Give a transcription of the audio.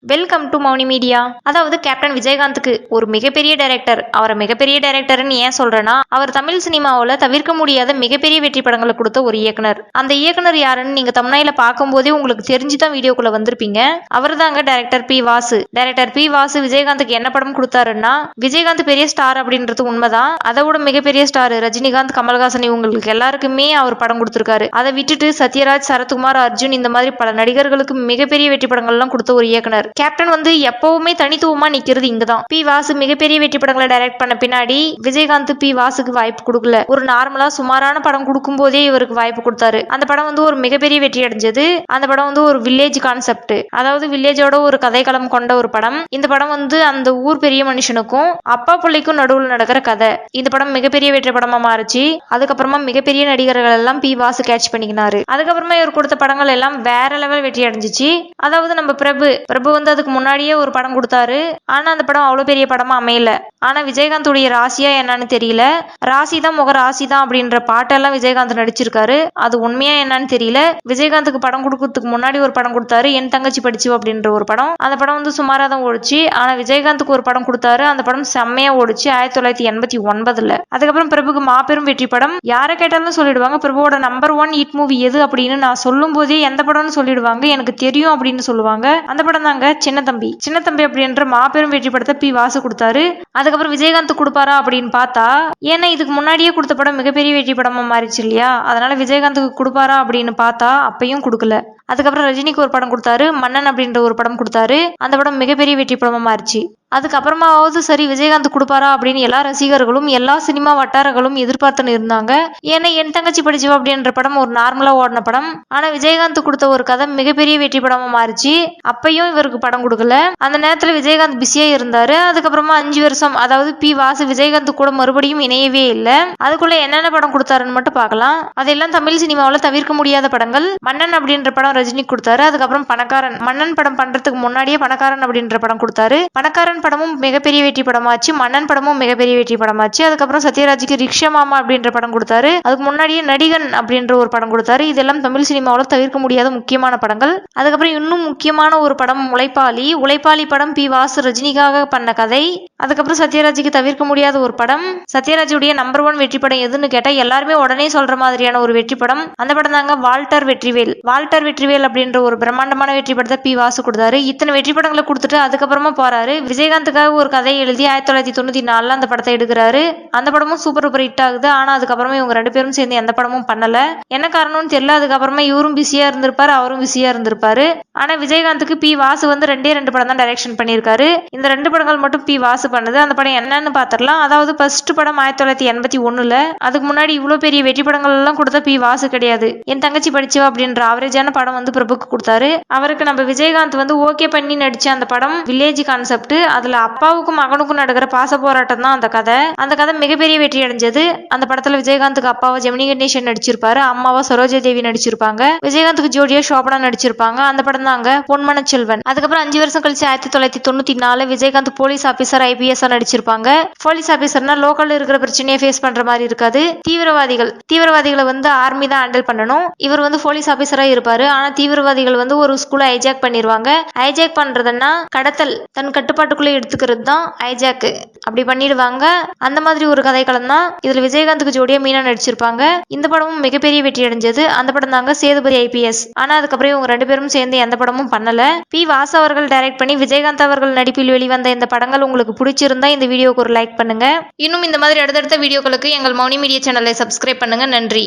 Welcome to Mouni media. அதாவது captain விஜயகாந்துக்கு ஒரு மிகப்பெரிய டைரக்டர். அவரை மிகப்பெரிய டைரக்டர்னு ஏன் சொல்றேன்னா, அவர் தமிழ் சினிமாவில் தவிர்க்க முடியாத மிகப்பெரிய வெற்றி படங்களை கொடுத்த ஒரு இயக்குனர். அந்த இயக்குனர் யாருன்னு நீங்க தமிழ்நாயில பார்க்கும் போதே உங்களுக்கு தெரிஞ்சுதான் வீடியோக்குள்ள வந்திருப்பீங்க. அவர் தாங்க director P Vasu. Director P Vasu விஜயகாந்துக்கு என்ன படம் கொடுத்தாருன்னா, விஜயகாந்த் பெரிய ஸ்டார் அப்படின்றது உண்மைதான். அதை விட மிகப்பெரிய ஸ்டார் ரஜினிகாந்த், கமல்ஹாசன் இவங்களுக்கு எல்லாருக்குமே அவர் படம் கொடுத்திருக்காரு. அதை விட்டுட்டு சத்யராஜ், சரத்குமார், அர்ஜுன் இந்த மாதிரி பல நடிகர்களுக்கு மிகப்பெரிய வெற்றி படங்கள்லாம் கொடுத்த ஒரு இயக்குனர். கேப்டன் வந்து எப்பவுமே தனித்துவமா நிக்கிறது இங்கதான். பி வாசு மிகப்பெரிய வெற்றி படங்களை டைரக்ட் பண்ண பின்னாடி விஜயகாந்த் பி வாசுக்கு வாய்ப்பு கொடுக்கல. ஒரு நார்மலா சுமாரான படம் கொடுக்கும் போதே இவருக்கு வாய்ப்பு கொடுத்தாரு. அந்த படம் வந்து ஒரு மிகப்பெரிய வெற்றி அடைஞ்சது. அந்த படம் வந்து ஒரு வில்லேஜ் கான்செப்ட், அதாவது வில்லேஜோட ஒரு கதைக்களம் கொண்ட ஒரு படம். இந்த படம் வந்து அந்த ஊர் பெரிய மனுஷனுக்கும் அப்பா பிள்ளைக்கும் நடுவில் நடக்கிற கதை. இந்த படம் மிகப்பெரிய வெற்றி படமா மாறிச்சு. அதுக்கப்புறமா மிகப்பெரிய நடிகர்கள் எல்லாம் பி வாசு கேட்ச் பண்ணிக்கினாரு. அதுக்கப்புறமா இவர் கொடுத்த படங்கள் எல்லாம் வேற லெவல் வெற்றி அடைஞ்சிச்சு. அதாவது நம்ம பிரபு வந்து அதுக்கு முன்னாடியே ஒரு படம் கொடுத்தாரு. ஆனா அந்த படம் அவ்வளவு பெரிய படமா அமையல. ஆனா விஜயகாந்துடைய ராசியா என்னன்னு தெரியல. ராசிதான் முக ராசிதான் அப்படின்ற பாட்டெல்லாம் விஜயகாந்த் நடிச்சிருக்காரு. அது உண்மையா என்னன்னு தெரியல. விஜயகாந்துக்கு படம் கொடுக்கறதுக்கு முன்னாடி ஒரு படம் கொடுத்தாரு, என் தங்கச்சி படிச்சு அப்படின்ற ஒரு படம். அந்த படம் வந்து சுமாரா தான் ஓடிச்சு. ஆனா விஜயகாந்துக்கு ஒரு படம் கொடுத்தாரு. அந்த படம் செம்மையா ஓடிச்சு 1989. அதுக்கப்புறம் பிரபுக்கு மாபெரும் வெற்றி படம். யாரை கேட்டாலும் சொல்லிடுவாங்க பிரபுவோட நம்பர் 1 ஹிட் மூவி எது அப்படின்னு. நான் சொல்லும் போதே எந்த படம்னு சொல்லிடுவாங்க, எனக்கு தெரியும் அப்படின்னு சொல்லுவாங்க. அந்த படம் தாங்க சின்ன தம்பி அப்படின்ற மாபெரும் வெற்றி படத்தை பி வாசு கொடுத்தாரு. அதுக்கப்புறம் விஜயகாந்த் கொடுப்பாரா அப்படின்னு பார்த்தா, ஏன்னா இதுக்கு முன்னாடியே கொடுத்த படம் மிகப்பெரிய வெற்றி படமா மாறிச்சு இல்லையா, அதனால விஜயகாந்துக்கு கொடுப்பாரா அப்படின்னு பார்த்தா அப்பையும் கொடுக்கல. அதுக்கப்புறம் ரஜினிக்கு ஒரு படம் கொடுத்தாரு, மன்னன் அப்படின்ற ஒரு படம் கொடுத்தாரு. அந்த படம் மிகப்பெரிய வெற்றி படமா மாறிச்சு. அதுக்கப்புறமாவது சரி விஜயகாந்த் கொடுப்பாரா அப்படின்னு எல்லா ரசிகர்களும் எல்லா சினிமா வட்டாரங்களும் எதிர்பார்த்துன்னு இருந்தாங்க. ஏன்னா என் தங்கச்சி படிச்சுவா அப்படின்ற படம் ஒரு நார்மலா ஓடின படம். ஆனா விஜயகாந்த் கொடுத்த ஒரு கதை மிகப்பெரிய வெற்றி படமா மாறிச்சு. அப்பையும் இவருக்கு படம் கொடுக்கல. அந்த நேரத்துல விஜயகாந்த் பிஸியா இருந்தாரு. அதுக்கப்புறமா 5 வருஷம், அதாவது பி வாசு விஜயகாந்த் கூட மறுபடியும் இணையவே இல்லை. அதுக்குள்ள என்னென்ன படம் கொடுத்தாருன்னு மட்டும் பார்க்கலாம். அதெல்லாம் தமிழ் சினிமாவில் தவிர்க்க முடியாத படங்கள். மன்னன் அப்படின்ற படம் ரஜினி கொடுத்தாரு. அதுக்கப்புறம் பணக்காரன், மன்னன் படம் பண்றதுக்கு முன்னாடியே பணக்காரன் அப்படின்ற படம் கொடுத்தாரு. பணக்காரன் படமும் மிகப்பெரிய வெற்றி படமாச்சு. மன்னன் படமும் மிகப்பெரிய வெற்றி படமாச்சு. அதுக்கப்புறம் சத்யராஜுக்கு ரிக்ஷா மாமா அப்படின்ற படம் கொடுத்தாரு. அதுக்கு முன்னாடியே நடிகன் அப்படின்ற ஒரு படம் கொடுத்தாரு. இதெல்லாம் தமிழ் சினிமாவில் தவிர்க்க முடியாத முக்கியமான படங்கள். அதுக்கப்புறம் இன்னும் முக்கியமான ஒரு படம் உழைப்பாளி படம் பி வாசு ரஜினிக்காக பண்ண கதை. அதுக்கப்புறம் சத்யராஜுக்கு தவிர்க்க முடியாத ஒரு படம். சத்யராஜுடைய நம்பர் 1 வெற்றி படம் எதுன்னு கேட்டா எல்லாருமே உடனே சொல்ற மாதிரியான ஒரு வெற்றி படம். அந்த படம் தாங்க வால்டர் வெற்றிவேல் அப்படின்ற ஒரு பிரம்மாண்டமான வெற்றி படத்தை பி வாசு கொடுத்தாரு. இத்தனை வெற்றி படங்களை கொடுத்துட்டு அதுக்கப்புறமா போறாரு விஜயகாந்துக்காக ஒரு கதையை எழுதி 1994 அந்த படத்தை எடுக்கிறாரு. அந்த படமும் சூப்பர் ஹிட் ஆகுது. ஆனா அதுக்கப்புறமா இவங்க 2 பேரும் சேர்ந்து எந்த படமும் பண்ணல. என்ன காரணம்னு தெரியல. அதுக்கப்புறமா இவரும் பிஸியா இருந்திருப்பாரு, அவரும் பிஸியா இருந்திருப்பாரு. ஆனா விஜயகாந்துக்கு பி வாசு வந்து 2 படம் தான் டைரக்ஷன் பண்ணியிருக்காரு. இந்த 2 படங்கள் மட்டும் பி வாசு பண்ணது. அந்த படம் என்னன்னு பாத்திரலாம். அதாவது ஃபர்ஸ்ட் படம் 1981. அதுக்கு முன்னாடி இவ்வளவு பெரிய வெற்றி படங்கள் எல்லாம் கொடுத்த பி வாசு கிடையாது. என் தங்கச்சி படிச்சவா அப்படின்ற ஆவரேஜான படம் வந்து பிரபுக்கு கொடுத்தாரு. அவருக்கு நம்ம விஜயகாந்த் வந்து ஓகே பண்ணி நடிச்ச அந்த படம் வில்லேஜ் கான்செப்ட். அதுல அப்பாவுக்கும் மகனுக்கும் நடக்கிற பாச போராட்டம் தான் அந்த கதை. அந்த கதை மிகப்பெரிய வெற்றி அடைஞ்சது. அந்த படத்துல விஜயகாந்துக்கு அப்பாவை ஜெமினி கணேசன் நடிச்சிருப்பாரு, அம்மாவா சரோஜா தேவி நடிச்சிருப்பாங்க, விஜயகாந்துக்கு ஜோடியா சோபனா நடிச்சிருப்பாங்க. அந்த படம் தாங்க பொன்மன செல்வன். அதுக்கப்புறம் 5 வருஷம் கழிச்சு 1994 விஜயகாந்த் போலீஸ் ஆபீசர் IPS நடிச்சிருப்பாங்க. போலீஸ் ஆபீசர்னா லோக்கல்ல இருக்கிற பிரச்சனையை ஃபேஸ் பண்ற மாதிரி இருக்காது. தீவிரவாதிகளை வந்து ஆர்மி தான் ஹேண்டில் பண்ணணும். இவர் வந்து போலீஸ் ஆபீசரா இருப்பாரு. ஆனா தீவிரவாதிகள் வந்து ஒரு ஸ்கூலை ஹைஜாக் பண்ணிடுவாங்க. ஹைஜாக் பண்றதுன்னா கடத்தல், தன் கட்டுப்பாட்டுக்குள்ள எடுத்துக்கிறது தான் ஹைஜாக். அப்படி பண்ணிடுவாங்க. அந்த மாதிரி ஒரு கதைக்களம் தான். இதுல விஜயகாந்துக்கு ஜோடியா மீனா நடிச்சிருப்பாங்க. இந்த படமும் மிகப்பெரிய வெற்றி அடைஞ்சது. அந்த படம் தாங்க சேதுபதி IPS. ஆனா அதுக்கப்புறம் இவங்க 2 பேரும் சேர்ந்து எந்த படமும் பண்ணல. பி வாசு அவர்கள் டைரக்ட் பண்ணி விஜயகாந்த் அவர்கள் நடிப்பில் வெளிவந்த இந்த படங்கள் உங்களுக்கு பிடிச்சிருந்தா இந்த வீடியோக்கு ஒரு லைக் பண்ணுங்க. இன்னும் இந்த மாதிரி அடுத்தடுத்த வீடியோக்களுக்கு எங்கள் மௌனி மீடியா சேனலை சப்ஸ்கிரைப் பண்ணுங்க. நன்றி.